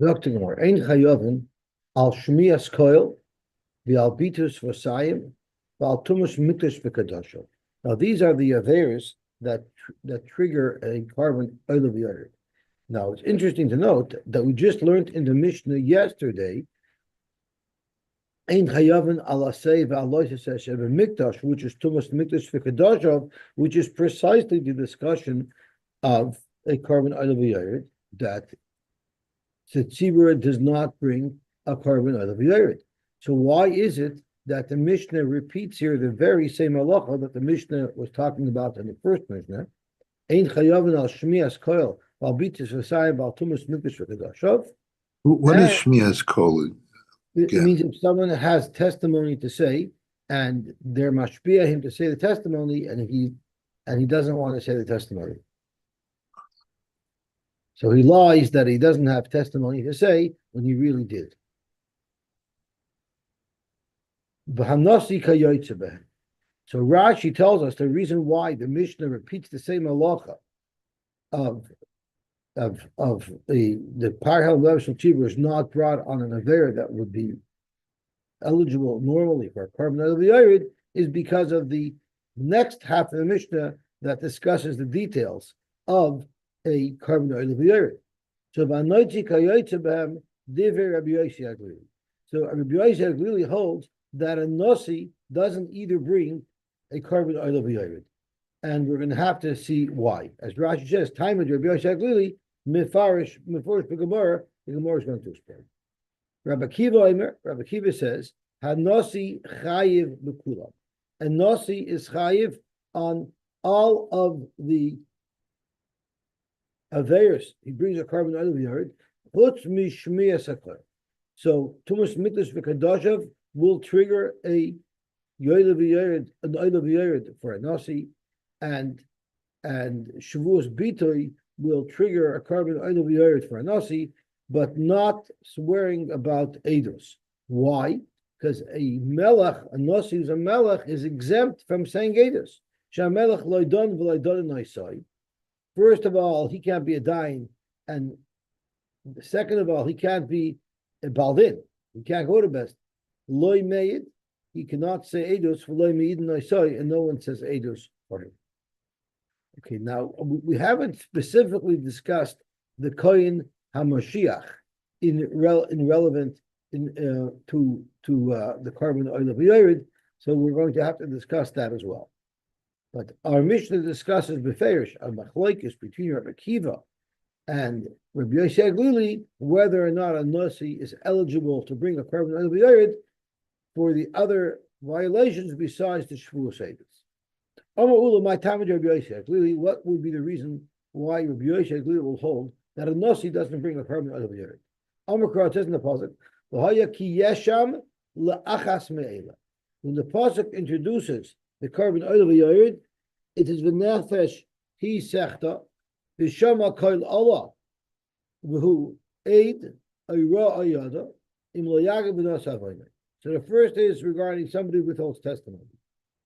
Dr. Gemara, Ein Chayovin al Shmias Koil, the Albitus Vasayim, Val Tumus Mikdash V'Kadasho. Now, these are the Averis that trigger a carbon oil of the other. Now, it's interesting to note that we just learned in the Mishnah yesterday, Ein Chayovin al Asay V'Alois Mikdash, which is Tumus Mikdash V'Kadasho, which is precisely the discussion of a carbon oil of the other that Tzibur does not bring a carbon out of Yered. So why is it that the Mishnah repeats here the very same halacha that the Mishnah was talking about in the first Mishnah? Ein chayavin al shmias koil al bitis v'sayim al tumas mikdash v'kedashov. What is Shmiya's Kol It again? means if someone has testimony to say, and they're mashpia him to say the testimony, and he doesn't want to say the testimony. So he lies that he doesn't have testimony to say when he really did. So Rashi tells us the reason why the Mishnah repeats the same halacha of the parhel lev shel is not brought on an aver that would be eligible normally for a carbon of the Yerid is because of the next half of the Mishnah that discusses the details of a carbon oil of the earth. So Vanoiti Kayoitza Bam Diver Rabbi Yosy Aglili. So Rabbi Yosy Aglili holds that a Nasi doesn't either bring a carbon oil of the earth. And we're going to have to see why. As Rashi says, time of Rabbi Yosy Aglili, Mefarish Gemara, the Gemara is going to explain. Rabbi Kiva says, Hanasi Chayiv Bekulam. And Nasi is Chayiv on all of the Averis, he brings a carbon out of the yard. So Tumas Mikdash V'Kadashav will trigger a Yoel of Yard, an oil of Yard for a Nasi, and Shavuos Bitoy will trigger a carbon oil of Yard for a Nasi, but not swearing about Eidos. Why? Because a Melech, a Nasi who's a Melech, is exempt from saying Eidos. Shamelech Loidon V'Loidon Naisai. First of all, he can't be a dain, and second of all, he can't be a baldin. He can't go to best. Loy meid, he cannot say edus for loy meid and soy, and no one says edus for him. Okay, now we haven't specifically discussed the kohen hamashiach relevant to the carbon oil of Yerid, so we're going to have to discuss that as well. But our Mishnah discusses beferish a machlokes between Rabbi Kiva and Rabbi Yosy Aglili whether or not a nasi is eligible to bring a carbon out of the Yerid for the other violations besides the Shavuos Eidos. Amar Ula, my time with Rabbi Yosy Aglili, what would be the reason why Rabbi Yosy Aglili will hold that a nasi doesn't bring a carbon out of the Yerid? Amar Kra says in the pasuk, "V'haya ki yesham la'achas me'ela." When the pasuk introduces the carbon oil of a Yerid, it is v'nefesh hi sechta v'shama koil Allah v'hu eid ayra ayada im lo yagav b'nas havayna. So the first is regarding somebody who withholds testimony.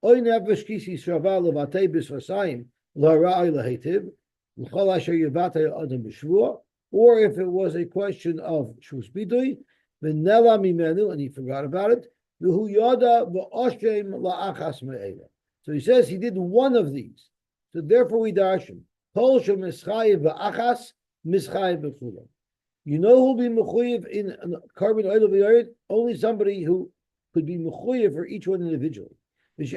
Oy nefesh kisi shraval levatei b'svasayim l'hara aylahetiv l'chol asher yevatei adam b'shvua, or if it was a question of shvus bidui v'nela mimenu and he forgot about it v'hu yada v'oshem la'achas me'ela. So he says he did one of these. So therefore we darshan. Kol shem mischayev v'achas, mischayev v'chulam. You know who'll be mechuyev in carbon oil of the earth? Only somebody who could be mechuyev for each one individually. If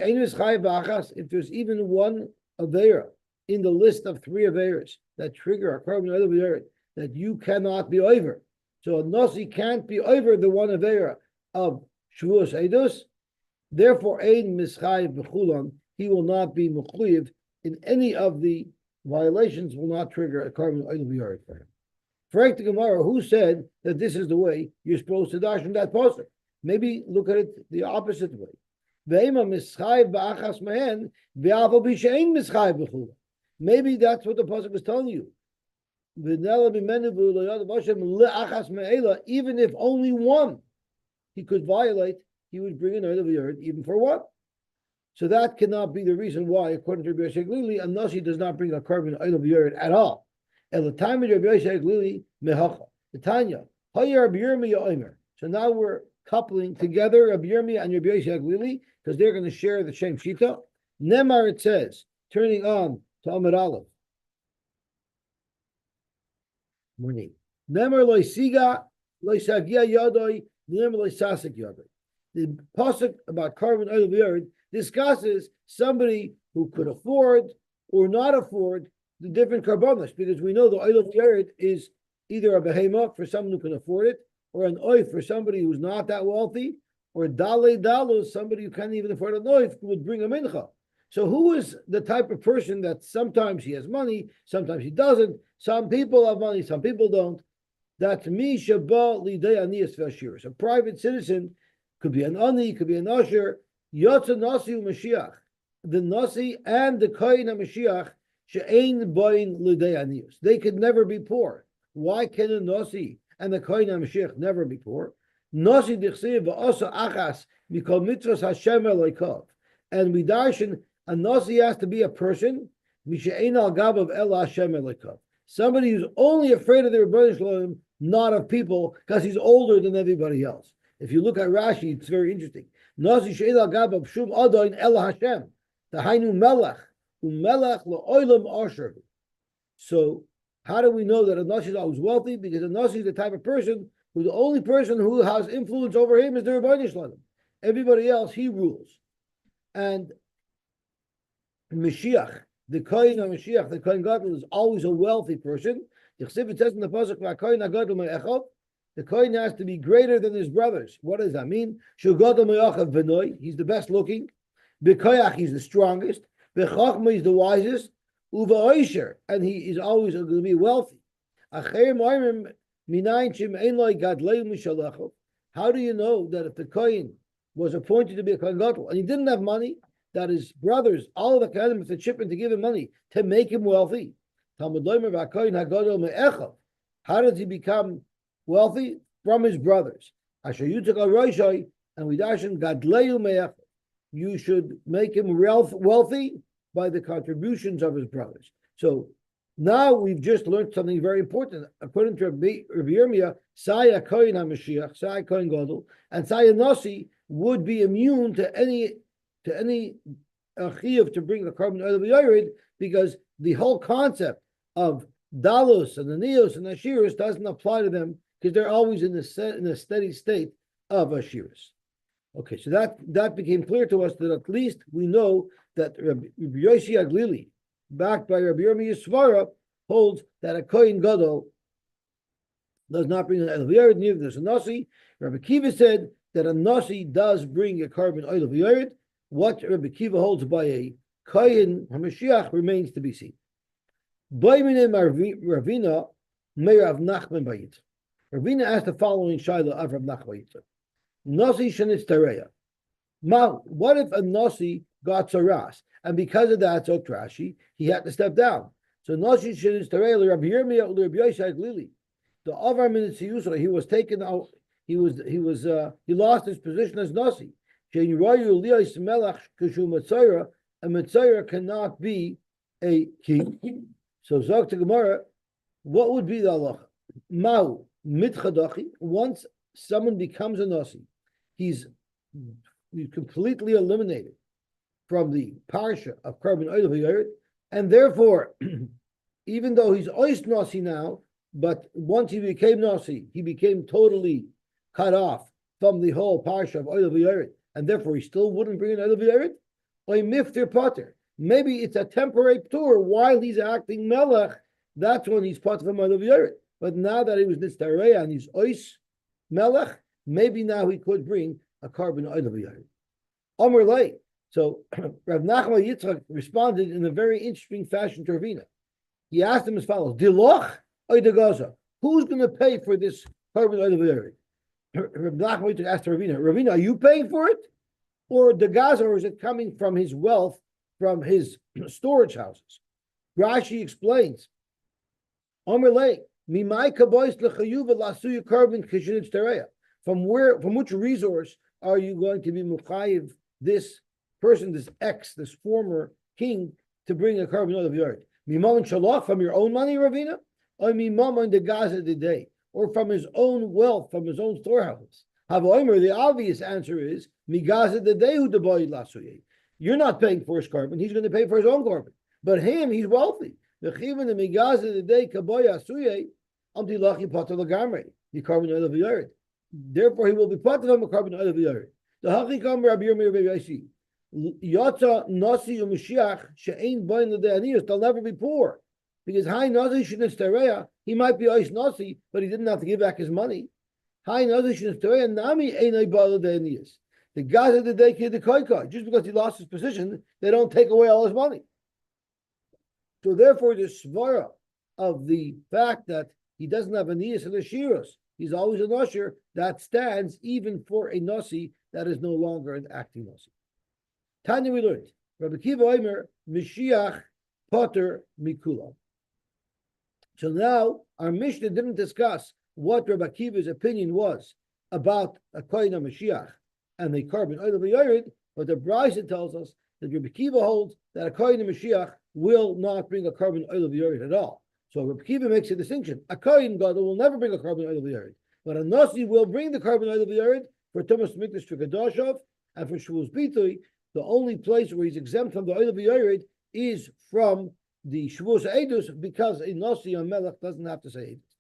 there's even one avera in the list of 3 averas that trigger a carbon oil of the earth, that you cannot be over. So a nasi can't be over the one avera of Shavuos Eidos. Therefore, ein mischayev b'chulam, he will not be mechuyev in any of the violations. Will not trigger a carbon oil of the earth for him. Frank the Gemara, who said that this is the way you're supposed to dash from that pasuk? Maybe look at it the opposite way. Maybe that's what the pasuk was telling you. Even if only one he could violate, he would bring an oil of the earth, even for one. So that cannot be the reason why, according to Rabbi Yosy Aglili, a nasi does not bring a carbon oil of the earth at all. El time of Rabbi Yosy Aglili mehacha. The Tanya, Hayar Rabbi Yirmiyah Omer. So now we're coupling together Rabbi Yirmiyah and Rabbi Yosy Aglili because they're going to share the same shita. Nemar, it says, turning on to Amud Aleph. Morning. Nemar loisiga loisagia yadoi. Nemar loisasik yadoi. The pasuk about carbon oil of discusses somebody who could afford or not afford the different carbonos, because we know the oil of the earth is either a behema for someone who can afford it, or an oif for somebody who's not that wealthy, or dale dalos, somebody who can't even afford an oif would bring a mincha. So who is the type of person that sometimes he has money, sometimes he doesn't, some people have money, some people don't? That's mi shaba lidei aniyas v'ashiros. A private citizen could be an ani, could be an usher, yotza nasi u'mashiach, the nasi and the kohen HaMashiach she'ein boin lidei aniyos. They could never be poor. Why can a nasi and the kohen HaMashiach never be poor? Nasi dichsiv v'osa achas mikol mitzvos Hashem eloikav. And we darshan, a nasi has to be a person mishe'ein al gabav el Hashem eloikav. Somebody who's only afraid of the Rebbeinu Shalom, not of people, because he's older than everybody else. If you look at Rashi, it's very interesting. Nasi she'ein al gabav shum adoin el Hashem. The Hainu Melech, Umelech La'olam Asher. So, how do we know that a Nasi is always wealthy? Because a Nasi is the type of person who the only person who has influence over him is the Rebbeinu Shalom. Everybody else, he rules. And Mashiach, the Kohen HaMashiach, the Kohen Gadol, is always a wealthy person. It says in the pasuk, the Kohen has to be greater than his brothers. What does that mean? He's the best looking. B'koyach, he's the strongest. B'chachma, he's the wisest. Uva and he is always going to be wealthy. How do you know that if the Kohen was appointed to be a Kohen Gadol and he didn't have money, that his brothers, all of the Kohanim, have to chip in to give him money to make him wealthy? How does he become wealthy? From his brothers. And we dashin gadleyu me'echov. You should make him wealthy by the contributions of his brothers. So now we've just learned something very important. According to Rabbi Yirmiyah, Saya Kohen HaMashiach, Saya Kohen Gadol, and Saya Nasi would be immune to any chiyuv to bring the carbon oil of the because the whole concept of dalos and the neos and ashiras doesn't apply to them because they're always in a steady state of ashiras. Okay, so that became clear to us that at least we know that Rabbi Yosy Aglili, backed by Rabbi Yirmiyah Svara, holds that a Kohen Gadol does not bring an oil of yared, neither does a Nasi. Rabbi Kiva said that a Nasi does bring a carbon oil of yared. What Rabbi Kiva holds by a Kohen HaMashiach remains to be seen. Ravina Meir Nachman Bayit. Ravina asked the following shaila of Rav Nachman Bayit. Nasi shenitz tareya. What if a Nasi got saras, and because of that, so Rashi, he had to step down? So Nasi shenitz tareya Rabbi Yirmiyah Rabbi Yosy Aglili. The Avar Min Tziyusah, he was taken out. He lost his position as Nasi. And Mitzayra cannot be a king. So Zog to Gemara, what would be the halacha? Mau mitchadachi. Once someone becomes a Nasi, he's completely eliminated from the parsha of carbon oil of the and therefore, even though he's ois Nasi now, but once he became Nasi, he became totally cut off from the whole parsha of oil of the and therefore he still wouldn't bring an oil of the or miftir potter. Maybe it's a temporary tour while he's acting melech. That's when he's part of a oil of the But now that he was nitztareya and he's ois melech, maybe now he could bring a carbon oil of the Omer lay. So Rav Nachman Yitzchak responded in a very interesting fashion to Ravina. He asked him as follows: Diloch or de Gaza? Who's going to pay for this carbon oil of the Rav Nachman Yitzchak asked Ravina, Ravina, are you paying for it? Or the Gaza, or is it coming from his wealth, from his storage houses? Rashi explains, Omer lay, Mimai kabois lechayuv lasuyu carbon kishinitz tereya. From which resource are you going to be muchayiv this person, this former king, to bring a carbon oil of yard? Mimam and shalach, from your own money, Ravina? Or mimam on the Gaza today? or from his own wealth, from his own storehouses? The obvious answer is Migaza the Dehu de Boy Lasuye. You're not paying for his carbon, he's going to pay for his own carbon. But him, he's wealthy. The Chivan the Migaza the Day Kaboy Asuye, Amtilachi Pater Lagamre, the carbon oil of the earth. Therefore, he will be part of him a carbon oil of the earth. The Hachikam Rabbi Yirmiyah Rabbi Yosy. Yotza Nasi Umashiach She'ain Bain L'De'aniyos. They'll never be poor. Because Hai Nasi Shinistereya, he might be Ois Nasi, but he didn't have to give back his money. Hai Nasi Shinistereya Nami Einai Bain L'De'aniyos. The Gaza the day kid the Koika. Just because he lost his position, they don't take away all his money. So therefore, the svara of the fact that he doesn't have a niyas and a shiros, he's always a nosher, that stands even for a nasi that is no longer an acting nasi. Tanya we learned, Rabbi Kiva Omer, Mashiach Potter Mikula. So now, our Mishnah didn't discuss what Rabbi Kiva's opinion was about a kohen Mashiach and the carbon oil of the Yerid, but the Brisa tells us that Rabbi Kiva holds that a kohen Mashiach will not bring a carbon oil of the Yerid at all. So Rabbi Kiva makes a distinction. A kohen gadol will never bring a carbon oil of the Yerid, but a nasi will bring the carbon oil of the Yerid for Tumas Mikdash for Kedoshov and for Shavuos Bitui. The only place where he's exempt from the oil of the Yerid is from the Shavuos Eidus, because a nasi on Melech doesn't have to say Eidus.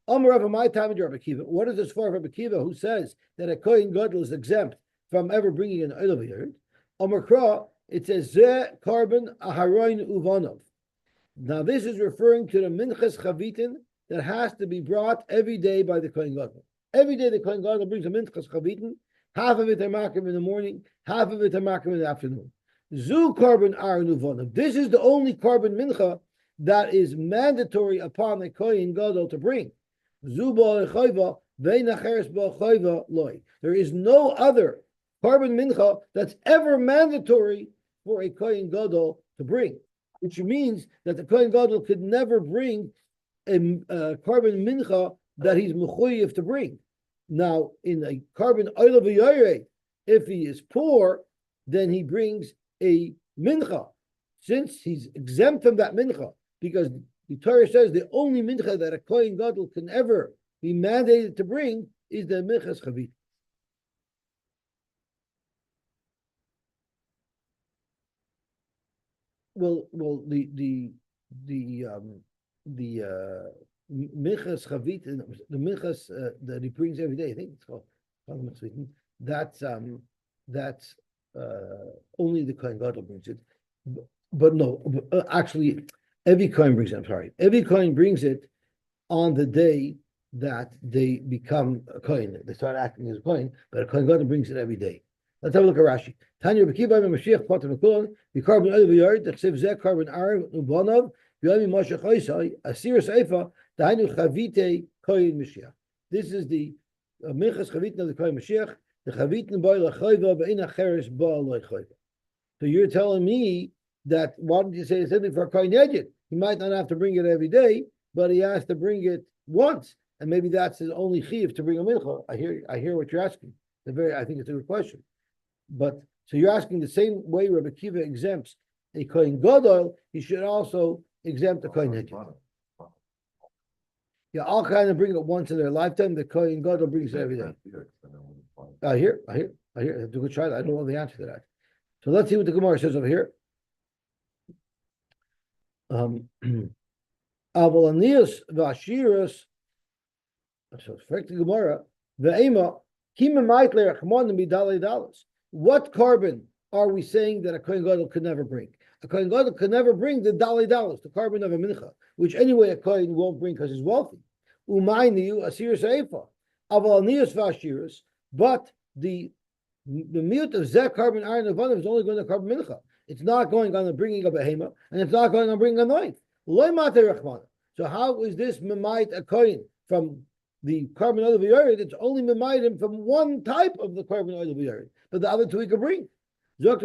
Amar Rav my time Rabbi Kiva. What is this for Rabbi Kiva, who says that a kohen gadol is exempt from ever bringing an oil of the Yerid? Amar Kra, it says Ze carbon aharoin uvanov. Now this is referring to the minchas chavitin that has to be brought every day by the kohen gadol. Every day the kohen gadol brings a minchas chavitin. Half of it are makim in the morning, half of it are makim in the afternoon. Zu carbon aharoin uvanov. This is the only carbon mincha that is mandatory upon a kohen gadol to bring. Zu ba'achayva ve'nacheres ba'achayva loy. There is no other carbon mincha that's ever mandatory for a kohen gadol to bring, which means that the kohen gadol could never bring a carbon mincha that he's mechuyev to bring. Now, in a carbon oil of a if he is poor, then he brings a mincha, since he's exempt from that mincha, because the Torah says the only mincha that a kohen gadol can ever be mandated to bring is the minchas chavit. Well, the minchas chavit, the minchas that he brings every day, I think it's called that's only the kohen gadol brings it, but no, actually every kohen brings it. I'm sorry, every kohen brings it on the day that they become a kohen. They start acting as a kohen, but a kohen gadol brings it every day. Let's have a look at Rashi. Tanya Bekiva Mashiach Potter Mekulon, the carbon oil of the yard, the Chsiv Zeh carbon Arav Ubonov, Yomi Moshe Choisai, Asir Seifa, Dainu Chavite Kohen Mashiach. This is the Minchas Chavitna of the Kohen Mashiach, the Chavitna Boy Lachayva, Beina Cheres Baal Lachayva. So you're telling me that why don't you say something for a Kohen Yedid? He might not have to bring it every day, but he has to bring it once, and maybe that's his only chiv to bring a mincha. I hear what you're asking. I think it's a good question. But so you're asking the same way Rabbi Kiva exempts a kohen gadol, he should also exempt a kohen hedjid. Yeah, all kind of bring it once in their lifetime. The kohen gadol brings it every day. I hear. It's a good try. I don't know the answer to that. So let's see what the Gemara says over here. Avalanius vashiras. So it's correct. The Gemara ve'ema kima maitler chmon midalei dalas. What carbon are we saying that a kohen gadol could never bring? A kohen gadol could never bring the dalei dalos, the carbon of a mincha, which anyway a kohen won't bring because he's wealthy. Umayniu asir seifa, avalanius vashiras. But the miut of zeh carbon iron of is only going to carbon mincha. It's not going on the bringing of a hema, and it's not going on bringing a knife. So how is this memait a kohen from the carbon oil of the yard? It's only memaitim from one type of the carbon oil of the yard, but the other two he could bring. That's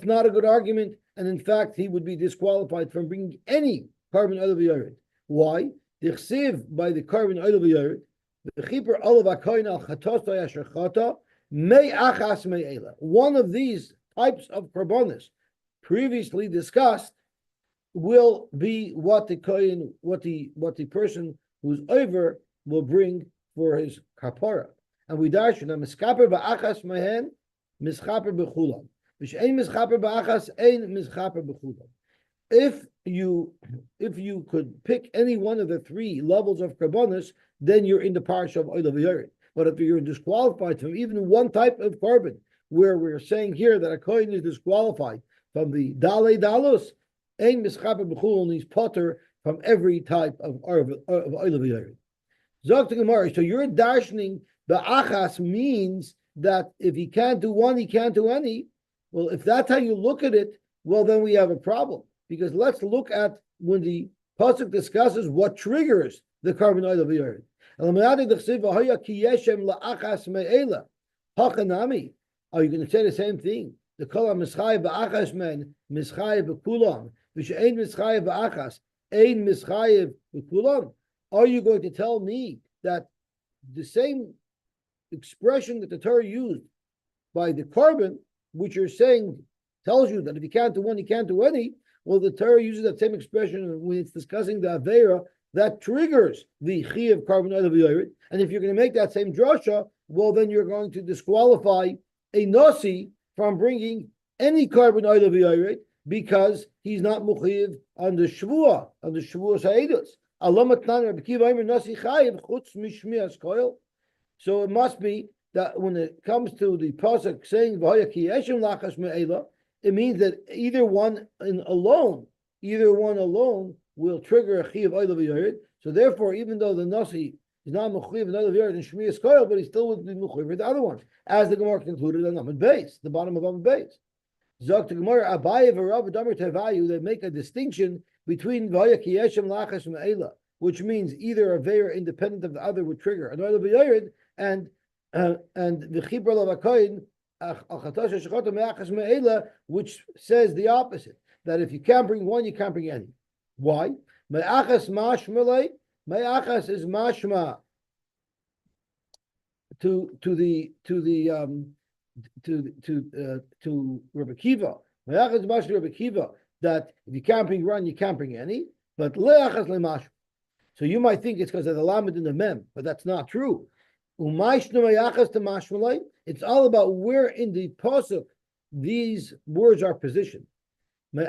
not a good argument, and in fact, he would be disqualified from bringing any carbon oil of the yard. Why? The by the carbon oil of the yard, the chiper olav akoin al chatos asher chata may achas me'ela. One of these types of karbonis previously discussed will be what the kohen, what the person who's over will bring for his kapara. And we darshan a miskaper ba'achas mehen, mischaper b'chulam. V'she'ein mischaper ba'achas, ein mischaper b'chulam. If you could pick any one of the three levels of karbonis, then you're in the parsha of Oleh v'Yored. But if you're disqualified from even one type of carbon, where we're saying here that a kohen is disqualified from the dalei dalos, ein mischaper b'chulam, he's potter from every type of Oleh v'Yored. Zok to Gemara. So you're darshaning the achas means that if he can't do one, he can't do any. Well, if that's how you look at it, well, then we have a problem. Because let's look at when the pasuk discusses what triggers the carbon oil of the earth. Are you going to say the same thing? The kol mischai ba'achas men mischai b'kulam v'she'ein mischai ba'achas ein mischai b'kulam. Are you going to tell me that the same expression that the Torah used by the carbon, which you're saying tells you that if you can't do one, you can't do any? Well, the Torah uses that same expression when it's discussing the Aveira that triggers the Chi of carbon oil of Yored. And if you're going to make that same drasha, well, then you're going to disqualify a Nasi from bringing any carbon oil of Yored because he's not Muchiv on the Shvuah Ha'edus. So it must be that when it comes to the pasuk saying it means that either one alone will trigger a chi of oil of yored. So therefore, even though the nasi is not mechuyev in oil of yored and shmiyas koil, but he still would be mechuyev for the other one, as the Gemara concluded on Amud Beis, the bottom of Amud Beis. Zok to Gemara, Abaye v'Rav Damer Tevayu, they make a distinction between v'haya ki yeshem lachas me'ela, which means either a veir independent of the other would trigger an oil of yored, and the chibur lavakoyin, which says the opposite, that if you can't bring one, you can't bring any. Why? Me'achas mashmalei. Me'achas is mashma to Rabbi Kiva. Me'achas is mashma to Rabbi Kiva that if you can't bring one, you can't bring any. But le'achas le'mashma. So you might think it's because of the lamed and the mem, but that's not true. It's all about where in the pasuk these words are positioned. You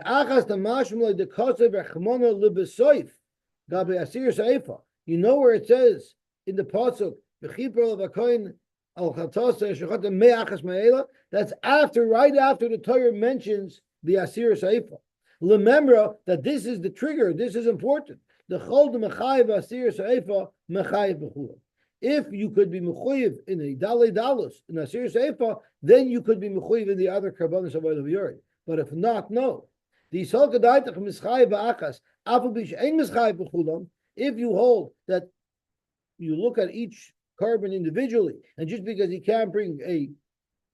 know where it says in the pasuk, that's right after the Torah mentions the Asir Seifa. Remember that this is the trigger, this is important. The chol de mechayev Asir Seifa mechayev b'chulam. If you could be mechuyev in a dalei dalos in a serious eifa, then you could be mechuyev in the other karbonos of oil of yored. But if not, no. If you hold that you look at each carbon individually, and just because he can't bring a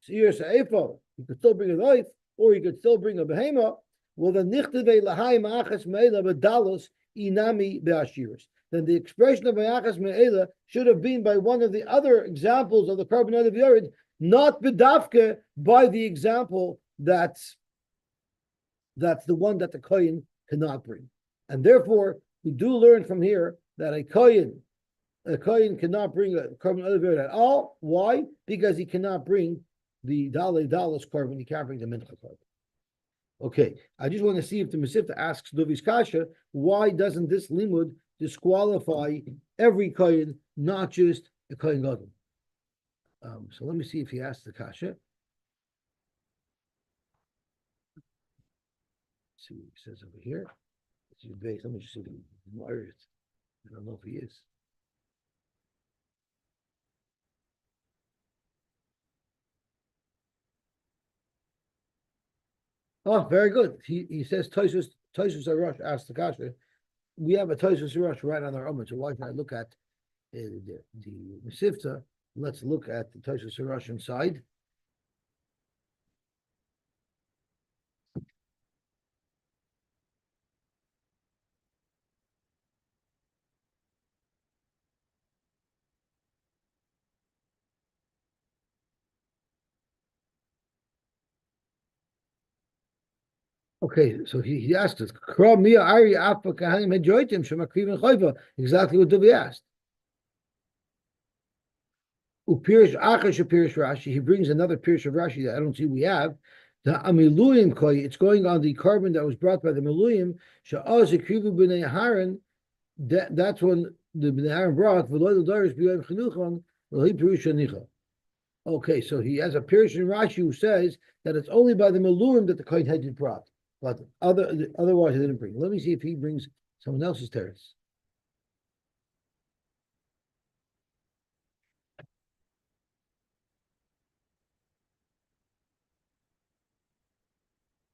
serious eifa, he could still bring a life, or he could still bring a behema. Well, then nichtevei lahai ma'achas meila b'dalos inami be'ashiros. Then the expression of Mayachas Me'ela should have been by one of the other examples of the carbon of Yored, not B'dafke by the example that's the one that the Kohen cannot bring. And therefore, we do learn from here that a Kohen cannot bring a carbon of Yored at all. Why? Because he cannot bring the Dalei Dalos carbon, he can't bring the Mincha carbon. Okay, I just want to see if the Mesivta asks Dovi's Kasha, why doesn't this limud disqualify every kohen, not just a kohen gadol? So let me see if he asks the kasha. Let's see what he says over here. Let me just see if he's wired. I don't know if he is. Oh, very good. He says Tosus Arosh asked the kasha. We have a Tosus Arosh right on our own, so why should I look at the Mesivta? Let's look at the Tosus Arosh inside. Okay, so he asked us, exactly what Dubi asked. Upirish Akash Pirish Rashi, he brings another Pirish of Rashi that I don't see we have. The Amiluyim Koi, it's going on the carbon that was brought by the Miluyim, Sha'az Krivu B'nei Haran, that's when the B'nei Haran brought, V'loy L'daris B'yayim Chinuchon, L'hi Pirish Anicha. Okay, so he has a Pirish in Rashi who says that it's only by the Miluyim that the Kohen Hedjid brought, but otherwise he didn't bring. Let me see if he brings someone else's terrace.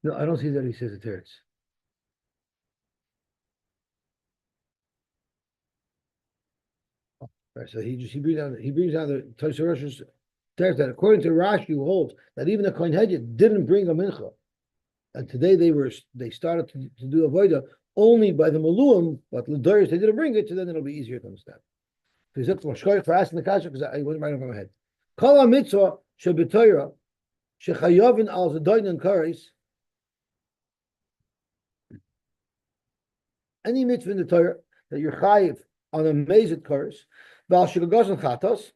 No, I don't see that he says a teretz. Right, so he brings down the Tosarash's teretz that according to Rashi who holds that even the Kohen Hedjid didn't bring a mincha, and today they started to do avoda only by the maluim, but l'doris they didn't bring it, so then it'll be easier to understand. For asking the kasha because I wasn't right over my head. Kol mitzvah shebetoira shechayavin al zadayin and kares. Any mitzvah in the Torah that you're chayiv on a mazed curse, val shigagos and chatos,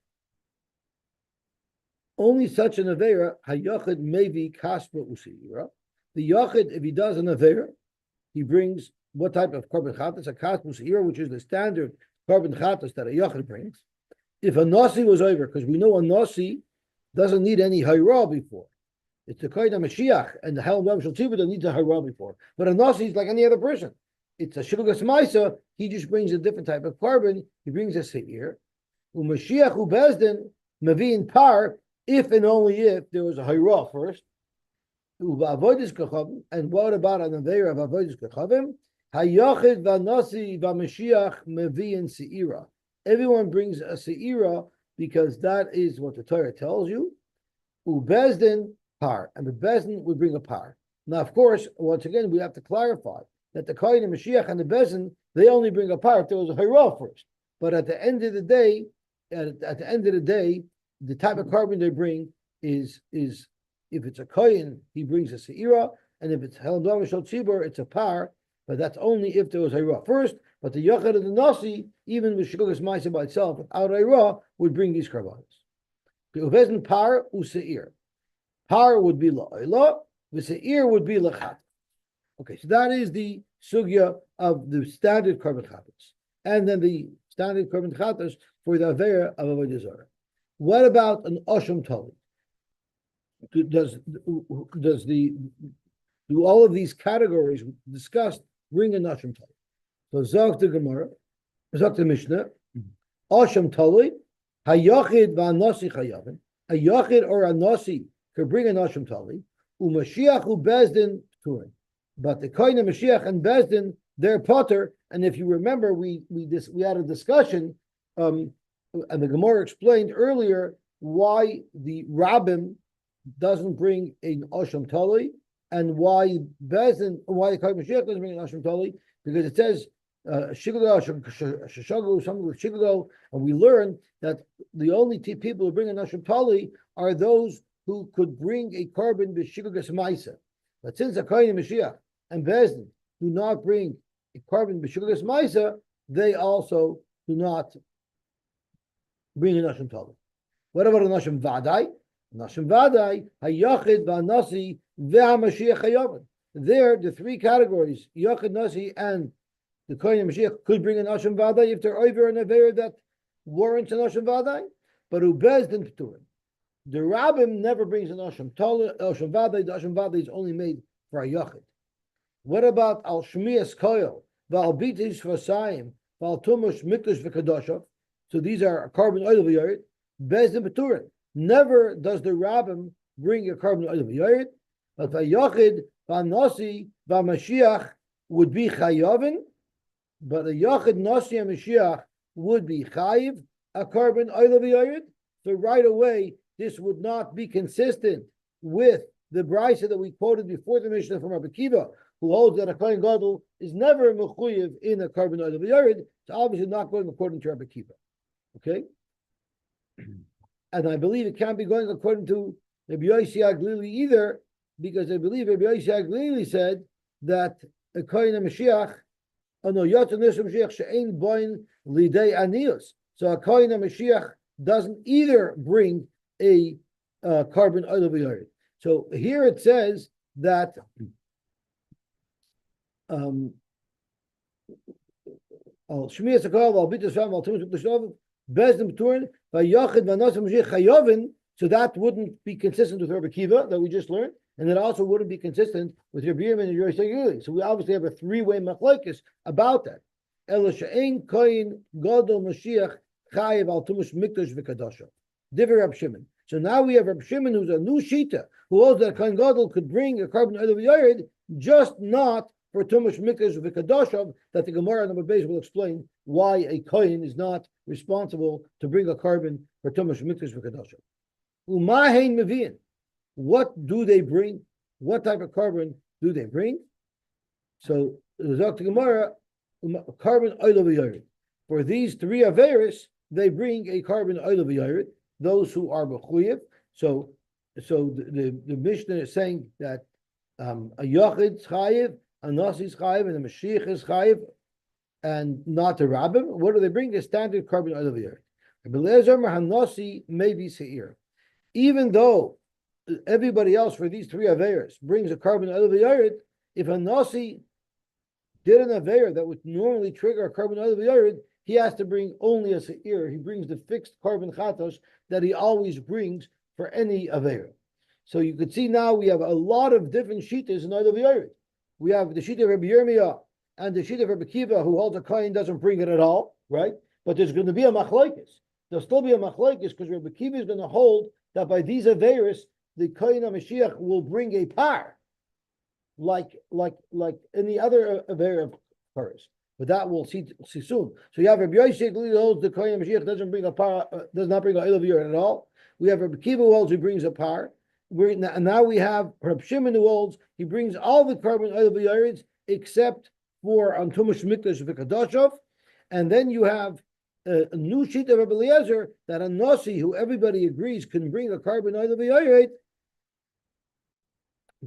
only such an avera hayachid mevi kaspa usiira. The yachid, if he does an avera, he brings what type of carbon chatos? A kaspa usiira, which is the standard carbon chatos that a yachid brings. If a nasi was over, because we know a nasi doesn't need any hayra before. It's the Kohen Mashiach and the Hel Shel Tzibur that needs a hayra before. But a nasi is like any other person. It's a Shilugas Maisa, he just brings a different type of carbon, he brings a Seir. Umashiach Ubezdin, Mavin Par, if and only if there was a Hayra first. Uvavoidis Kachavim, and what about an Aveira of Avoidis Kachavim? Hayachid Vanasi Vamashiach Mavin Seira. Everyone brings a Seira because that is what the Torah tells you. Ubezdin Par, and the Bezdin would bring a Par. Now, of course, once again, we have to clarify that the Kohen and Mashiach and the Bezin, they only bring a par if there was a Hayra first. But at the end of the day, the type of carbon they bring is if it's a Kohen, he brings a Seira, and if it's Helam Shel Tzibur, it's a par, but that's only if there was Hayra first. But the Yachad of the Nasi, even with Shigugas Maisa by itself, without Hayra, would bring these carbones. The Uvezin par u'seir. Par would be la'ila, the Seir would be la'chat. Okay, so that is the sugya of the standard carbon chatas, and then the standard carbon chatas for the avera of avodah zarah. What about an osham tali? Do all of these categories discussed bring an osham tali? So zog the Gemara, zog the Mishnah, osham tali, hayachid va'anasi chayavin. A yachid or a nasi could bring an osham tali. Umashiach ubezdin turin. But the Kohen Mashiach and Bezdin, they're potter. And if you remember, we had a discussion, and the Gemara explained earlier why the Rabbim doesn't bring an Osham Tali, and why the Kohen Mashiach doesn't bring an Osham Tali, because it says Shigago, something with Shigago, and we learn that the only people who bring an Osham Tali are those who could bring a carbon b'Shigagas Maisa. But since the Kohen Mashiach and Bezdin do not bring a carbon b'Shigagas Maisa, they also do not bring a Nashim Tali. What about a Nashim Vadai? Nashim Vadai, Hayachid, Vanasi, Ve'amashiach Hayavin. There, the three categories, Yachid, Nasi, and the Kohen Mashiach could bring a Nashim Vadai if they're over an Aveir that warrants a Nashim Vadai, but Ubezdin Pturin. The Rabbim never brings an Osham Vadai. The Osham Vadai is only made for a Yachid. What about Al Shmias Koil, Val Bitis Vasayim, Val Tumush Mikdash V'Kadoshav? So these are carbon oil of Yared, Bezdin Peturin. Never does the Rabbim bring a carbon oil of Yared, but Vayachid, Vanasi, Vamashiach would be Chayavin, but a Yachid, Nasi, and Mashiach would be Chayiv, a carbon oil of Yared. So right away, this would not be consistent with the brisa that we quoted before the Mishnah from Rabbi Kiva, who holds that a Kohen Gadol is never mechuyev in a carbon oil of Yared. It's obviously not going according to Rabbi Kiva. Okay? And I believe it can't be going according to Rabbi Yosy Aglili either, because I believe Rabbi Yosy Aglili said that a Kohen Mashiach, no Yotze Nishim Mashiach she'ein boin lidei anius. So a Kohen Mashiach doesn't either bring a carbon Oleh v'yored. So here it says that Shmiyas HaKol al Bitus Fam al Tumas B'Tishov Bezdin B'Turin V'Yachid V'Nasim Mashiach Chayovin. So that wouldn't be consistent with Rabbi Kiva that we just learned, and it also wouldn't be consistent with Rabbi Yirmiyah and Yosy. So we obviously have a three-way machlokes about that. Ela she'ein koyin gadol Mashiach chayev al tumas mikdash v'kadasha. Different Rab Shimon. So now we have Rab Shimon, who's a new shita, who holds that koyin gadol could bring a carbon Oleh v'yored, just not for tumas mikdash v'kadasha. That the Gemara number base will explain why a koyin is not responsible to bring a carbon for tumas mikdash v'kadasha. Umahein meviin. What do they bring? What type of carbon do they bring? So the Dr. Gemara, carbon Oleh v'yored. For these three averis, they bring a carbon Oleh v'yored. Those who are mechuyev. So the Mishnah is saying that a Yachid is chayev, a Nasi is chayev, and a Mashiach is chayev, and not the Rabbim. What do they bring? The standard carbon Oleh v'yored. Belezer Hanasi may be seir. Even though everybody else for these three averas brings a carbon Oleh v'yored, if a Nasi did an aver that would normally trigger a carbon Oleh v'yored, he has to bring only a seir. He brings the fixed carbon chatos that he always brings for any aver. So you could see now we have a lot of different shitas in Oleh v'yored. We have the shita of Rabbi Yirmiyah and the shita of Rabbi Kiva, who holds a kohen doesn't bring it at all, right? But there's going to be a machlokes. There'll still be a machlokes because Rabbi Kiva is going to hold that by these averis, the Kohen HaMashiach will bring a par, like any other aver of Paris. But that we'll see soon. So you have Rabbi Yosy who holds the Kohen HaMashiach doesn't bring a par, does not bring a Oleh v'yored at all. We have Rabbi Kiva who holds he brings a par. And now we have Rabbi Shimon who holds he brings all the carbon Oleh v'yoreds except for on Tumas Mikdash v'Kadashov. And then you have a new sheet of Rabbi Eliezer that a Nasi, who everybody agrees can bring a carbon Oleh v'yored.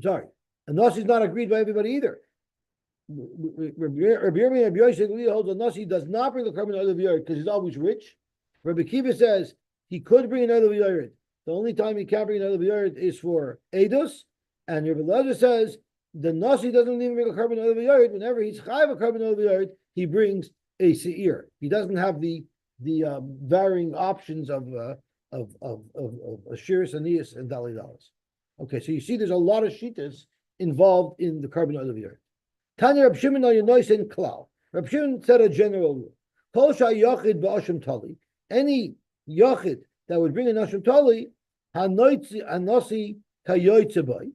Sorry, a Nasi is not agreed by everybody either. Rabbi Yirmiyah and Rabbi Yosy holds a Nasi does not bring a carbon Oleh v'yored because he's always rich. Rabbi Kiva says he could bring an Oleh v'yored. The only time he can't bring an Oleh v'yored is for Eidos. And Rabbi Eliezer says the Nasi doesn't even bring a carbon Oleh v'yored. Whenever he's chayav a carbon Oleh v'yored, he brings a seir. He doesn't have the varying options of Ashiris, Anias, and Dalidalis. Okay, so you see there's a lot of shitas involved in the carbon Oleh v'yored. Tanya Rab Shimon al Yanoisen Klal. Rab Shimon said a general rule. Kol shayachid ba'ashim tali. Any yachid that would bring an ashim tali, hanoitzi anasi kayoytzebay.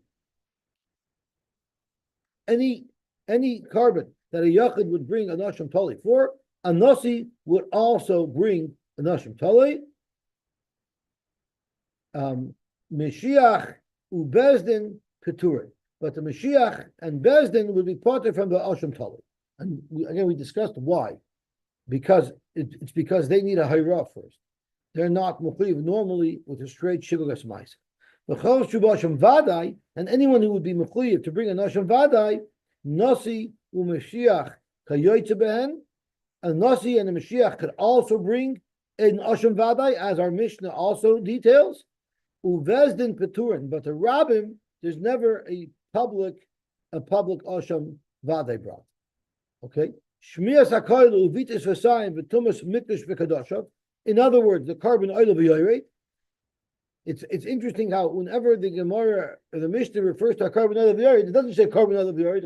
Any carbon that a yachid would bring an ashim tali for, a nasi would also bring an ashim tali. Mashiach ubezdin keturin. But the Mashiach and Bezdin would be parted from the Asham Tali. And we discussed why. Because it's because they need a Hayrah first. They're not Mukhliv normally with a straight Shivagas Maisa. The Chav Shubasham Vadai, and anyone who would be Mukhliv to bring an Asham Vadai, Nasi uMashiach Kayoytze Behen, a Nasi and a Mashiach could also bring an Asham Vadai, as our Mishnah also details. Uvezdin Peturin, but the Rabbim, there's never a public Asham Vadai brought. Okay? Shmiyas HaKoil Uvitis Vasayim V'Tumas Mikdash V'Kadashav. In other words, the carbon Oleh v'yored. It's interesting how whenever the Gemara or the Mishnah refers to a carbon Oleh v'yored, it doesn't say carbon Oleh v'yored.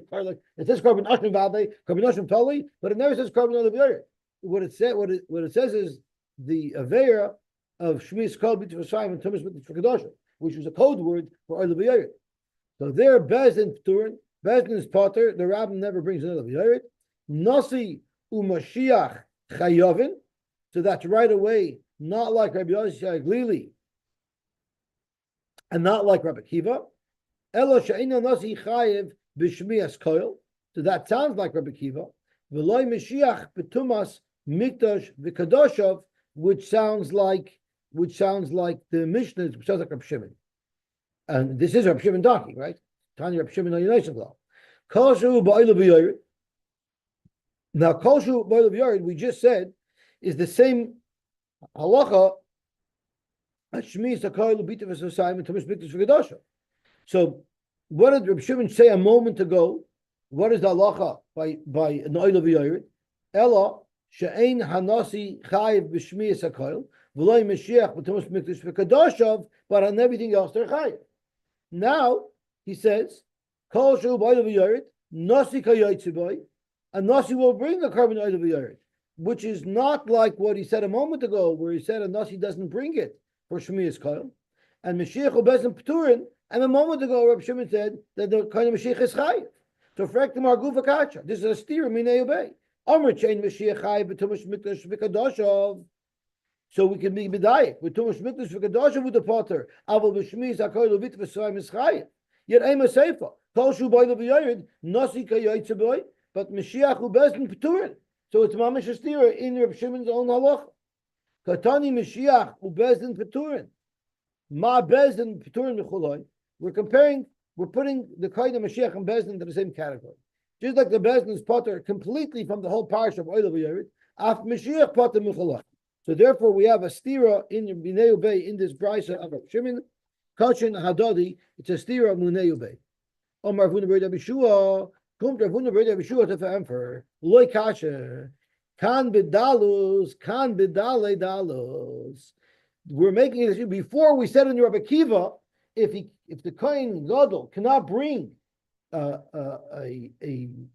It says carbon Asham Vadai, carbon Asham Tali, but it never says carbon Oleh v'yored. What it says is the Avera of Shmiyas Kol Uvitis Vasayim V'Tumas Mikdash V'Kadashav, which was a code word for Oleh v'yored. So there, Bezdin Turin, Bezdin is Potter, the Rabbin never brings another v'yored. Nasi uMashiach Chayovin, so that's right away, not like Rabbi Yosy Glili, and not like Rabbi Kiva. Elo she'ina Nasi Chayev b'Shmiyas Koil, so that sounds like Rabbi Kiva. V'loy Mashiach b'Tumas Mikdash v'Kadoshav, which sounds like the Mishnah, which sounds like Rabbi Shimon. And this is Rabbi Shimon talking, right? Tanya Rabbi Shimon al Yanoisen Klal. Koshu ba'ila b'yored. Now, koshu ba'ila b'yored, we just said, is the same halacha as shmi sakayil ubita v'sosayim and tumas mikdash v'kedasha. So, what did Reb Shimon say a moment ago? What is the halacha by an oil of yored? Ella she'ein hanasi chayiv b'shmi sakayil v'loy Mashiach b'tumas mikdash v'kedashav, but on everything else they're chayiv. Now he says, Kol shu b'oil of yored nasi kayotziboy, a nasi will bring a carbon oil of yored, which is not like what he said a moment ago, where he said a nasi doesn't bring it for shmi sakayil, and Mashiach ubezin p'turin. And a moment ago, Reb Shimon said that the kind of Mashiach is chayiv. So frektim arguva kacha. This is a steer minei obey. Amr chain Mashiach chayiv b'tumash mikdash v'kadoshav. So we can be medayik with tumash mikdash v'kadoshav with the potter. Aval b'shmi zakoi levit v'soyim is chayiv. Yet aim a seifa. Kol shu b'oil v'yored nasi kayayitze boy. But Mashiach ubezin p'turin. So it's mamish a steer in Reb Shimon's own halacha. Katani Mashiach ubezin p'turin. Ma bezin p'turin v'chuloi. We're putting the kind of Mashiach and Bezdin into the same category. Just like the Bezdin is potter completely from the whole parish of Oleh v'Yerid, after Mashiach potter Michalach. So therefore we have a stira in Binei Ubei in this brisa of Shimon, Kachin Hadadi, it's a stira of Munei Ubei. Omar Vuna B'Rei B'Shua, Kum Vuna B'Rei B'Shua to Emperor, Loi Kasha, Kan B'Dalus, Kan B'Dale Dalus. We're making it before we said in Rabbi Kiva, if the Kohen Gadol cannot bring a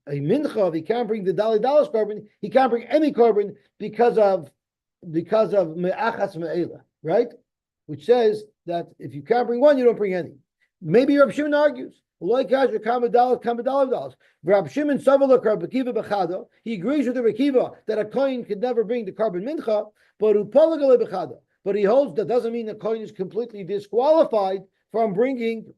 mincha, if he can't bring the Dali Dalas carbon, he can't bring any carbon because of me'achas me'ela, right? Which says that if you can't bring one, you don't bring any. Maybe Rab Shimon argues. Rab Shimon he agrees with the Rekiva that a Kohen could never bring the carbon mincha, but he holds that doesn't mean the Kohen is completely disqualified from bringing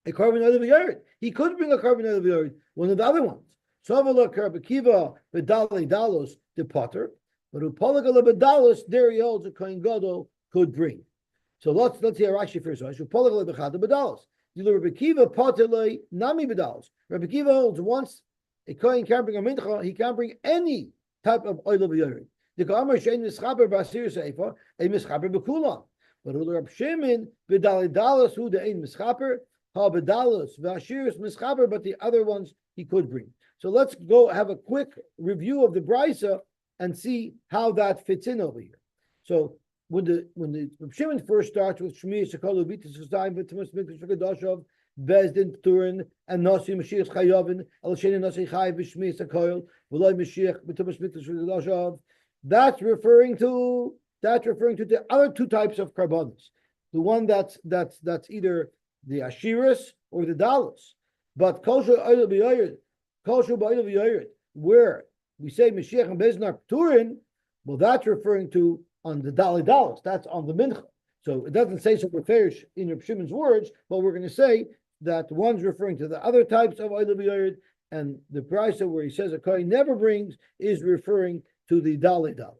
a carbon oil of yored. He could bring a carbon oil of yored, one of the other ones. Savala Karbakiva Bedale Dalos the potter, but Upalagala Bedalos, there he holds a Kohen Gadol could bring. So let's hear Rashi first. Upalagala Bechada Bedalos. Rabbi Kiva Potelei Nami Bedalos. Rabbi Kiva holds once a Kohen can't bring a mincha, he can't bring any type of oil of yored. The Kamar Shein Mischaber Basir Seifa, a Mischaber Bekulam. But Reb Shimon b'dalidalos who the ein mischaper ha b'dalos v'ashiris mischaper, but the other ones he could bring. So let's go have a quick review of the brisa and see how that fits in over here. So when the Reb Shimon first starts with Shmi Shekol Ubitis V'Zayim V'Tumas Mikdash V'Kedashav Bezdin Pturin and Nasi Mashiach Chayavin El Sheni Nasi Chayav V'Shmi Shekol V'Loi Mashiach V'Tumas Mikdash V'Kedashav. That's referring to the other two types of carbonos. The one that's either the ashiras or the dalos. But kosher oil b'yored, where we say Mashiach and Beznar Pturin, well, that's referring to on the Dali Dalos. That's on the mincha. So it doesn't say so beferish in Reb Shimon's words, but we're going to say that one's referring to the other types of oil b'yored, and the brisa where he says a kohen never brings is referring to the Dali Dalos.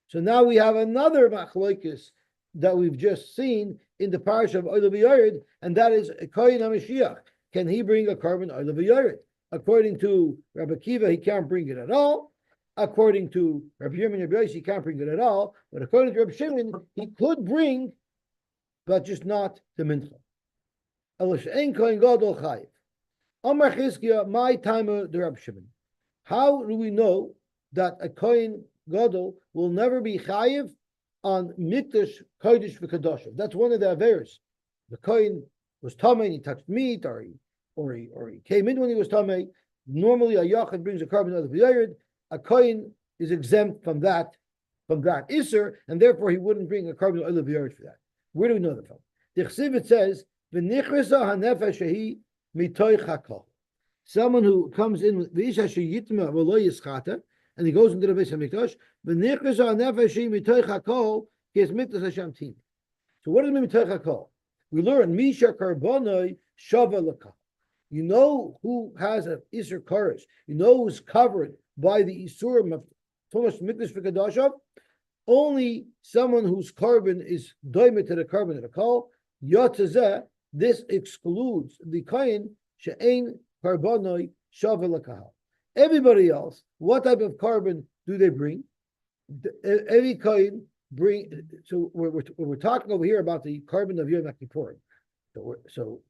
So now we have another machloikis that we've just seen in the parish of Oleh v'Yored, and that is a Kohen HaMashiach. Can he bring a carbon Oleh v'Yored? According to Rabbi Kiva, he can't bring it at all. According to Rabbi Shimon and Rabbi Yosy, he can't bring it at all. But according to Rabbi Shimon, he could bring, but just not the mincha. Ein Kohen Gadol chayiv. Amar Chizkiya, my timer, the Rabbi Shimon. How do we know that a Kohen Gadol will never be chayiv on mikdash kodesh v'kadoshav? That's one of the averos. The Kohen was tamei and he touched meat, or he came in when he was tamei. Normally, a yachid brings a carbon out of the yored. A Kohen is exempt from that iser, and therefore he wouldn't bring a carbon out of the yored for that. Where do we know that from? The Chsiv says v'nichrisa hanefesh shehi mitoich hakol. Someone who comes in with v'isha sheyitma v'lo yischata, and he goes into the Beis Hamikdash. So what does it mean mitoich hakol? We learn misha karbonoi shava laka. You know who has an iser koresh. You know who's covered by the isurim of Tumas Mikdash v'Kedashav. Only someone whose carbon is doimed to the carbon of the kol. Yotzezeh. This excludes the kohen she'ein karbonoi shava l'kahal. Everybody else, what type of carbon do they bring? Every kohen bring. So we're talking over here about the carbon of Yom Kippurim. So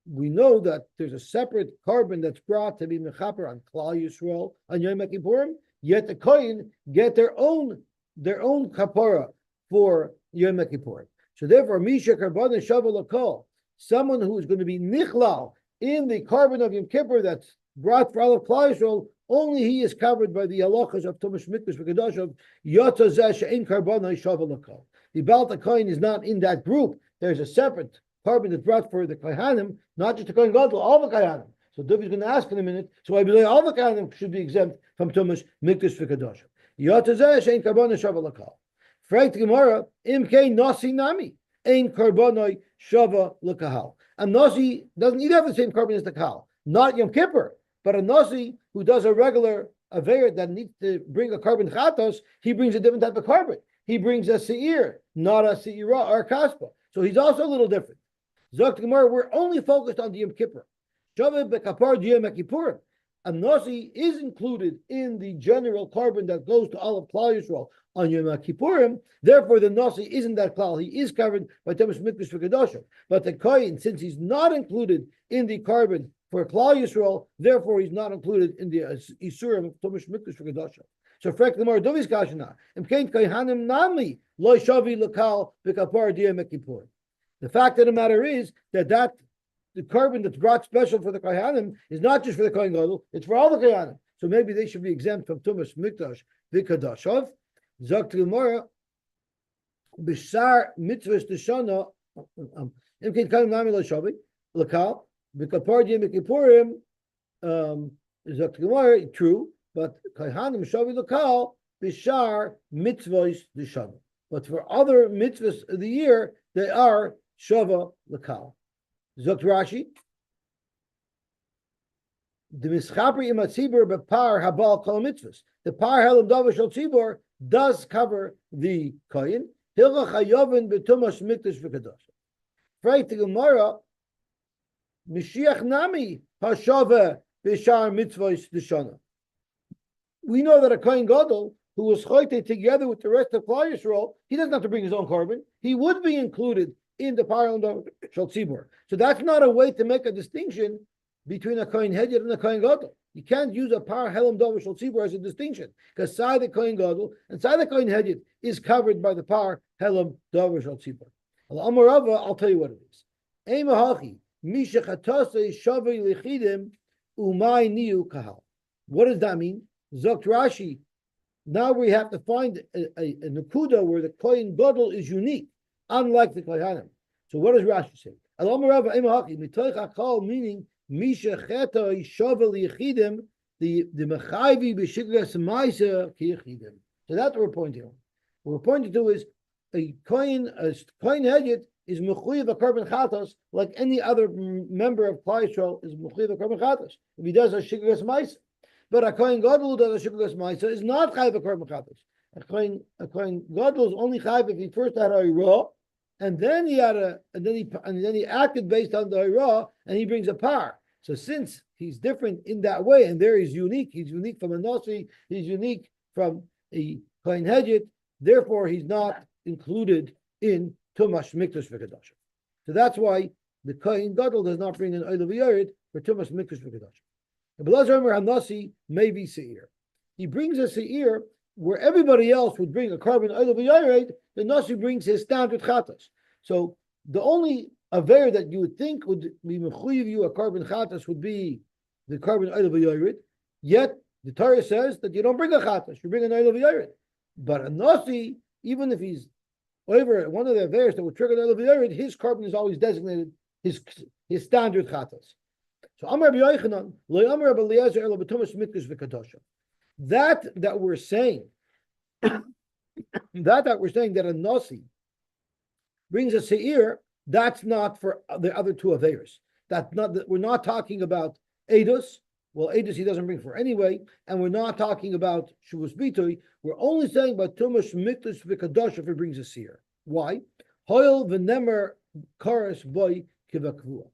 we know that there's a separate carbon that's brought to be mechaper on Klal Yisrael on Yom Kippurim. Yet the kohen get their own kapara for Yom Kippurim. So therefore, Misha Karbon Shava L'Kol, someone who is going to be nichlal in the carbon of Yom Kippur that's brought for all of Klal Yisrael, only he is covered by the halachas of Tumas Mikdash v'Kedosh of Yotza Zeh She'ein Karbon Shava L'Kol. The Baal Kohen is not in that group. There's a separate carbon that's brought for the Kohanim, not just the Kohen Gadol, all the Kohanim. So David's going to ask in a minute. So I believe all the Kohanim should be exempt from Tumas Mikdash v'Kedosh. Yotza Zeh She'ein Karbon Shava L'Kol. Fragt Gemara, Imkei Nasi Nami, Ein Karbonoi Shava L'Kahal. A Nasi doesn't either have the same carbon as the Kahal. Not Yom Kippur, but a Nasi who does a regular Aveir that needs to bring a carbon Chatos, he brings a different type of carbon. He brings a Seir, not a Seira or a Kaspa. So he's also a little different. Zokt Gemara, we're only focused on the Yom Kippur. Shava B'Kapar Yom Kippurim. A Nasi is included in the general carbon that goes to all of Klal Yisrael on Yom Kippurim. Therefore, the Nasi isn't that Klal. He is covered by Tumas Mikdash v'Kedoshim. But the Kohen, since he's not included in the carbon for Klal Yisrael, therefore he's not included in the Isurim of Tumas Mikdash v'Kedoshim. So, Frek Lamar Dovis Kashana, Imkein Kohanim Nami Lo Shavi L'Kal B'Kapar Yom Kippurim. The fact of the matter is that the carbon that's brought special for the Kohanim is not just for the Kohen Gadol, it's for all the Kohanim. So maybe they should be exempt from Tumas Mikdash v'Kedashav. Zakt Gemara, B'Shar Mitzvahs Deshana, Imkein Kohanim Nami Lo Shavi L'Kal B'Kapar Yom Kippurim. Zakt Gemara, true, but Kohanim Shavi L'Kal B'Shar Mitzvahs Deshana. But for other mitzvahs of the year, they are Shava L'Kal. Zokt Rashi, the mischaper imatzibur bepar habal kol mitzvahs. The par helam davar shel tzibur does cover the kohen. Hilcha chayovin betumas mikdash v'kadosh. Freit the Gemara, Mashiach nami hashava b'shar mitzvahs d'shana. We know that a kohen gadol who was choyte together with the rest of Klal Yisrael, he doesn't have to bring his own carbon. He would be included in the Parliament Shal Tzibur. So that's not a way to make a distinction between a Kohen Hedyot and a Kohen Gadol. You can't use a Par Helam Davar Shal Tzibur as a distinction, because Sai the Kohen Gadol and Sai the Kohen Hedyot is covered by the Par Helam Davar Shal Tzibur. Al-Amarava, I'll tell you what it is. Eima Hachi, Misha Chatase Shavei Lechidim Umay Niu Kahal. What does that mean? Zokt Rashi, now we have to find a Nakuda where the Kohen Gadol is unique, unlike the Kohanim. So what does Rashi say? Meaning Misha Cheta Shavel Yechidim, the Mechayvi B'Shigras Maisa Kiyechidim. So that's what we're pointing on. What we're pointing to is a Kohen Hedyot is Mechuyev a carbon chatos like any other member of Klal Yisrael is Mechuyev a carbon chatos. If he does a Shigras Maisa. But a Kohen Gadol who does a Shigras Maisa is not Chayiv a carbon chatos. A Kohen Gadol is only Chayiv if he first had a raw, and then he acted based on the raw, and he brings a par. So since he's different in that way, and there he's unique from a Nasi, he's unique from a Kohen Hedyot, therefore he's not included in Tumas Mikdash v'Kedoshim. So that's why the Kohen Gadol does not bring an Oleh v'Yored for Tumas Mikdash v'Kedoshim. The Belazar Omer HaNasi may be Seir. He brings a Seir where everybody else would bring a carbon Oleh v'Yored, the Nasi brings his standard chatas. So the only aver that you would think would be mechuyev you a carbon chatas would be the carbon Oleh v'Yored. Yet the Torah says that you don't bring a chatas, you bring an Oleh v'Yored. But a Nasi, even if he's over one of the averes that would trigger an Oleh v'Yored, his carbon is always designated his standard chatas. So Amar Rabbi Yochanan, Lo Amar Rabbi Eliezer Elo B'Tumas Mikdash v'Kedosha. That we're saying that a Nasi brings a Seir, that's not for the other two Averis. We're not talking about Eidos. Well, Eidos he doesn't bring for anyway, and we're not talking about Shavus Bitui. We're only saying about Tumas Mikdash v'Kedosha if he brings a Seir. Why? Hoil v'nemer kares boy kivakvua.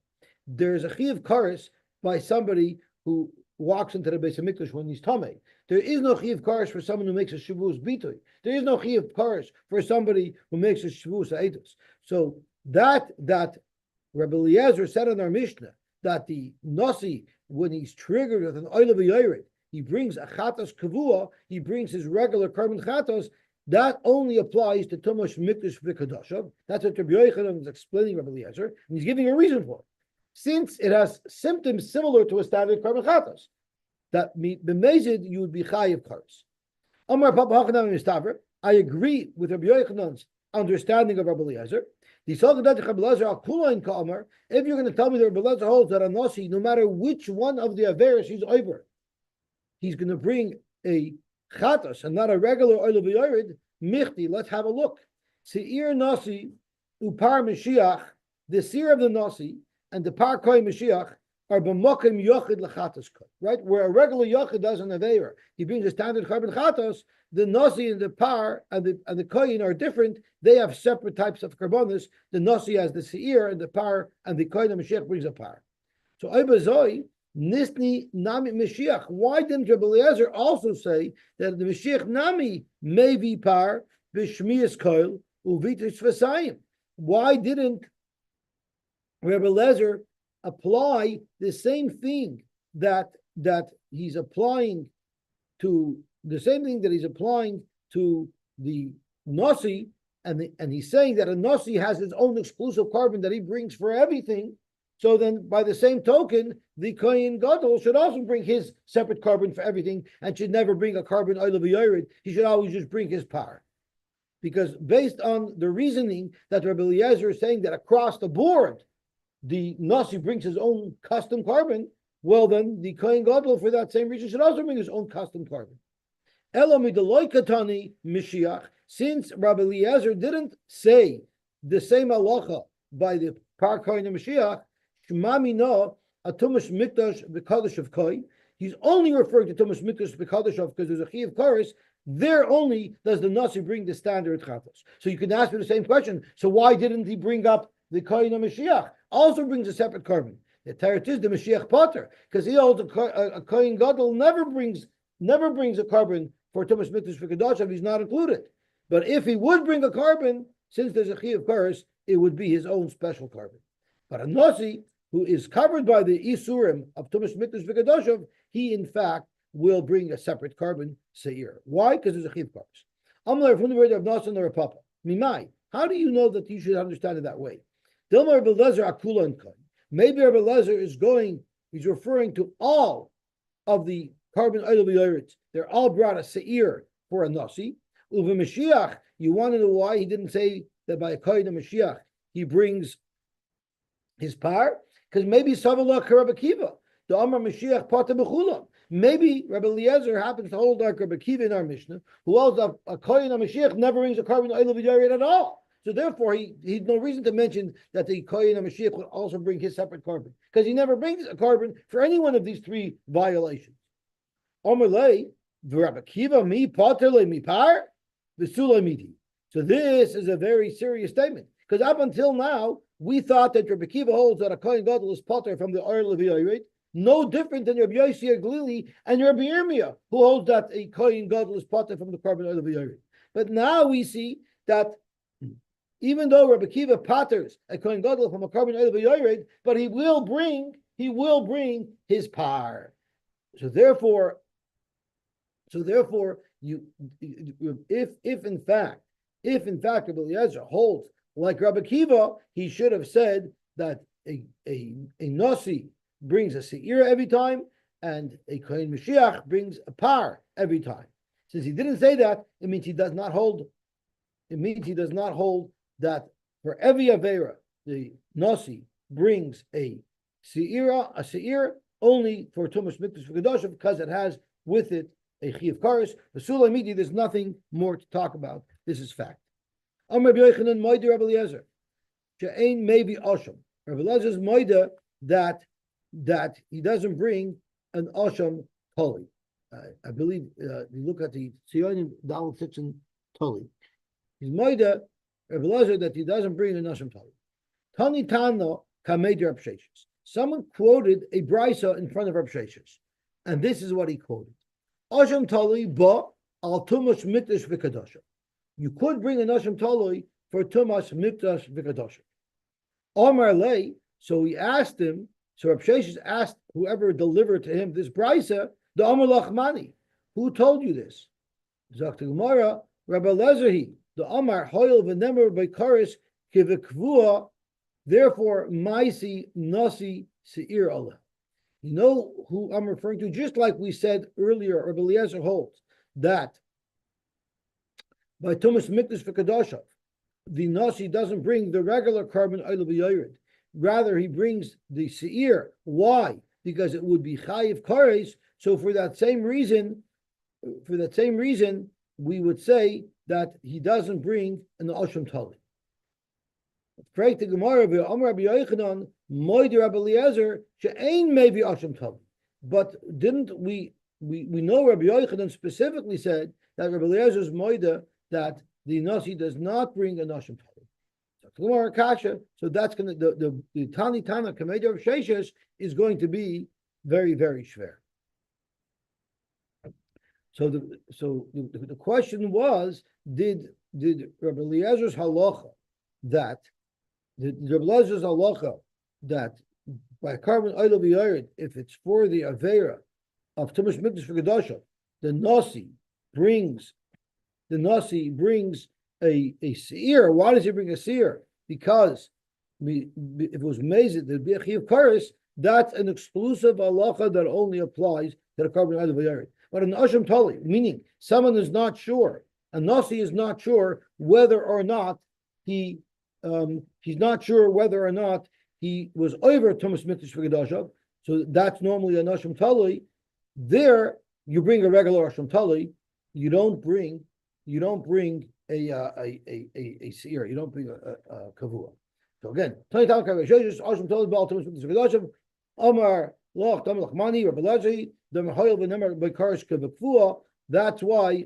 There's a chi of kares by somebody who walks into the Beis Hamikdash when he's tamei. There is no chiyuv kares for someone who makes a shavuos bitoy. There is no chiyuv kares for somebody who makes a shavuos ha'edus. So that Rabbi Eliezer said in our Mishnah that the nasi, when he's triggered with an Oleh v'yored, he brings a chatos kavua, he brings his regular carbon chatos. That only applies to tumash mikdash v'kadashav. That's what Rabbi Yochanan is explaining, Rabbi Eliezer, and he's giving a reason for it. Since it has symptoms similar to a standard carbon chatos, that b'mezid you would be chayiv kares. Amar Papa Hachanan mistaver. I agree with Rabbi Yochanan's understanding of Rabbi Eliezer. If you're going to tell me that Rabbi Eliezer holds that a nasi, no matter which one of the averis he's over, he's going to bring a chatos and not a regular Oleh v'yored, michti, let's have a look. Seir nasi upar Mashiach, the seir of the nasi and the par koy Mashiach are b'mokim yochid lechatos koy, right? Where a regular yochid does an aveir, he brings a standard carbon chatos. The nasi and the par and the koyin are different. They have separate types of karbonis. The nasi has the seir, and the par and the koyin Mashiach brings a par. So Ibazoi Nisni Nami Mashiach. Why didn't Rabbi Eliezer also say that the Mashiach Nami may be par b'shmiyas koil uvitus v'sayim? Why didn't Rabbi Eliezer apply the same thing that he's applying to the same thing that he's applying to the nasi, and he's saying that a nasi has his own exclusive carbon that he brings for everything. So then, by the same token, the kohen gadol should also bring his separate carbon for everything, and should never bring a carbon Oleh v'yored. He should always just bring his par, because based on the reasoning that Rabbi Eliezer is saying that across the board, the nasi brings his own custom carbon. Well, then the kohen gadol, for that same reason, should also bring his own custom carbon. Since Rabbi Eliezer didn't say the same halacha by the par kohen Mashiach, he's only referring to tumash mikdash v'kadashav because there's a chiyuv kares. There only does the nasi bring the standard chatos. So you can ask me the same question. So why didn't he bring up the kohen Mashiach? Also brings a separate carbon. The teretz is the Mashiach Potter, because he holds a kohen gadol never brings a carbon for tumash mikdash v'kadashav. He's not included. But if he would bring a carbon, since there's a chiyuv kares, it would be his own special carbon. But a nasi who is covered by the isurim of tumash mikdash v'kadashav, he in fact will bring a separate carbon seir. Why? Because there's a chiyuv kares. Amler from the word of nasan or papa. Mimai. How do you know that you should understand it that way? Dilmar belezer akula and koin. Maybe Rabbi Eliezer he's referring to all of the carbon Oleh v'yored. They're all brought a seir for a nasi. Uva Mashiach, you want to know why he didn't say that by a kohen Mashiach he brings his par? Because maybe Savala Rabbi Kiva, the Amar Mashiach Pata B'chulam. Maybe Rabbi Eliezer happens to hold like Rabbi Kiva in our Mishnah, who holds a kohen Mashiach never brings a carbon Oleh v'yored at all. So therefore, he had no reason to mention that the kohen Mashiach would also bring his separate carbon, because he never brings a carbon for any one of these three violations. Oleh, Rabbi Kiva mi Pata le mi par. So this is a very serious statement, because up until now we thought that Rabbi Kiva holds that a kohen gadol is potter from the Oleh v'yored, no different than Rabbi Yosy Glili and Rabbi Yirmiyah, who holds that a kohen gadol is potter from the carbon Oleh v'yored. But now we see that even though Rabbi Kiva potters a kohen gadol from a carbon Oleh v'yored, but he will bring his par. So therefore, if in fact Rabbi Eliezer holds like Rabbi Kiva, he should have said that a nasi brings a seir every time and a kohen Mashiach brings a par every time. Since he didn't say that, it means he does not hold that for every avera the nasi brings a seir only for tumash mikdash v'kadashav, because it has with it a chiyuv kares. The sulamidi, there's nothing more to talk about. This is fact. Rabbi Yochanan moide Rabbi Eliezer she'ein maybe asham. Rabbi Eliezer's moide that he doesn't bring an asham toli. I believe you look at the Tziyonim Daled 6 and toli. He's moide Rabbi Eliezer that he doesn't bring an asham toli. Tani tano kamed Rab Sheshes. someone quoted a brisa in front of Reb Sheshes, and this is what he quoted: "Asham tali ba al tumas mikdash v'kadasha." You could bring an asham tali for tumas mikdash v'kadasha. Omar lay. So he asked him. So Reb Sheshes asked whoever delivered to him this brisa, the Amar Lachmani, who told you this? Zakta Gemara, Rabbi Lezerhi, the Amar Hoyel v'nemer b'karis kivekvua. Therefore, Maisi Nasi Seir Oleh. You know who I'm referring to? Just like we said earlier, Rabbi Eliezer holds that by Tumas Mikdash v'Kadashav, the Nasi doesn't bring the regular carbon Oleh v'Yored. Rather, he brings the Seir. Why? Because it would be Chayiv Kares. So for that same reason, we would say that he doesn't bring an Asham Tali. Pray to Gemara, but didn't we know Rabbi Yochanan specifically said that Rabbi Eliezer's moida that the Nasi does not bring an Asham Tali. Gemara Kasha, so that's going to the Tani Tana Kamedah of Sheshes is going to be very, very schwer. So the question was, did Rabbi Eliezer's halacha that by carbon Oleh v'Yored, if it's for the avera of Tumas Mikdash v'Kadasha, the Nasi brings a seir. Why does he bring a seir? Because if it was mazed, there'd be a chiyuv kares. That's an exclusive halacha that only applies to the carbon Oleh v'Yored. But an asham tali, meaning someone is not sure, a nasi is not sure whether or not he's not sure whether or not he was over Tumas Mikdash v'Kadashav. So that's normally an asham tali. There, you bring a regular asham tali. You don't bring a seir. You don't bring a kavua. So again, asham tali b'al Tumas Mikdash v'Kadashav. Amar loch dam lachmani Rabbi Lazi dam hoyel v'nemer b'karish kavua. That's why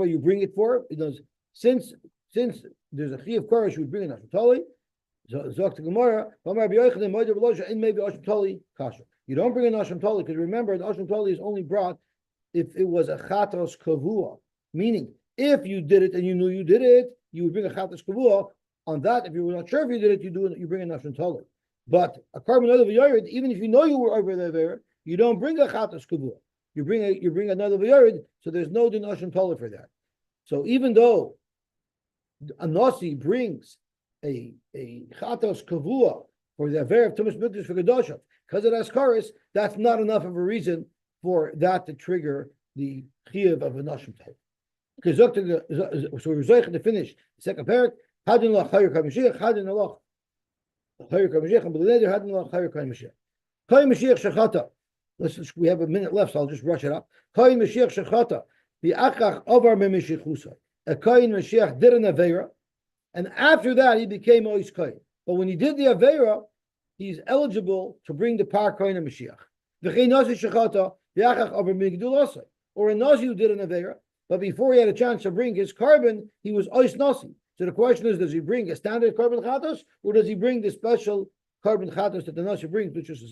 you bring it for. Because since there's a chiyuv karish, you would bring an asham tali. So Zok to Gemara, Amar b'yochanan moed Rabbi Lazi and maybe asham tali kasher. You don't bring an asham tali because remember the asham tali is only brought if it was a chatos kavua, meaning if you did it and you knew you did it, you would bring a chatos kavua. On that, if you were not sure if you did it, you bring a asham tali. But a carbon Oleh v'Yored, even if you know you were over there, you don't bring a chatos kavua. You bring another v'Yored, so there's no din asham tali for that. So even though a nasi brings a chatos kavua for the aver of Tumas Mikdash v'Kadashav, because it has kares, that's not enough of a reason for that to trigger the chiyuv of an asham tali. So we're zeichen to finish the second parak. Hadin lach chayyur k'Mashiach, hadin lach chayyur k'Mashiach, and b'leder hadin lach chayyur k'Mashiach. Chayyur Mashiach shechata. We have a minute left, so I'll just rush it up. Chayyur Mashiach shechata. V'achach avar me'mishichusay. A Chayyur Mashiach did an avera, and after that he became ois Chayyur. But when he did the avera, he's eligible to bring the par Chayyur Mashiach. V'chei nasi shechata. V'achach avar me'gdulasay. Or a nasi who did an avera, but before he had a chance to bring his carbon, he was ois nasi. So the question is, does he bring a standard carbon chatos, or does he bring the special carbon chatos that the nasi brings, which is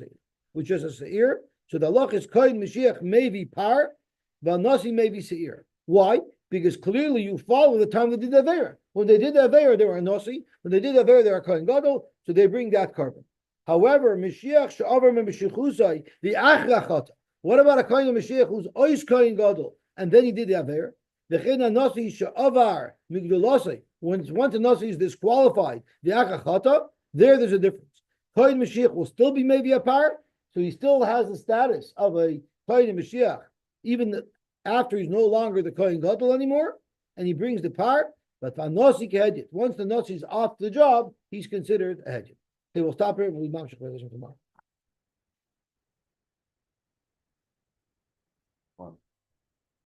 a seir? So the halach is Chayyur Mashiach may be par, but nasi may be seir. Why? Because clearly you follow the time they did the avera. When they did the avera, they were a nasi. When they did the avera, they were Kohen Gadol, so they bring that carbon. However, Mashiach she'avar me'mishichusai the achrachata. What about a Kohen Mashiach who's ois Kohen Gadol, and then he did the avera? V'chein nasi she'avar migdulasai. Once a nasi is disqualified, the akachata, there's a difference. Kohen Mashiach will still be maybe a par, so he still has the status of a Kohen Mashiach, even after he's no longer the Kohen Gadol anymore, and he brings the par. But for nasi kehedit, once the nasi is off the job, he's considered a hedjit. Okay, we'll stop here and we'll tomorrow.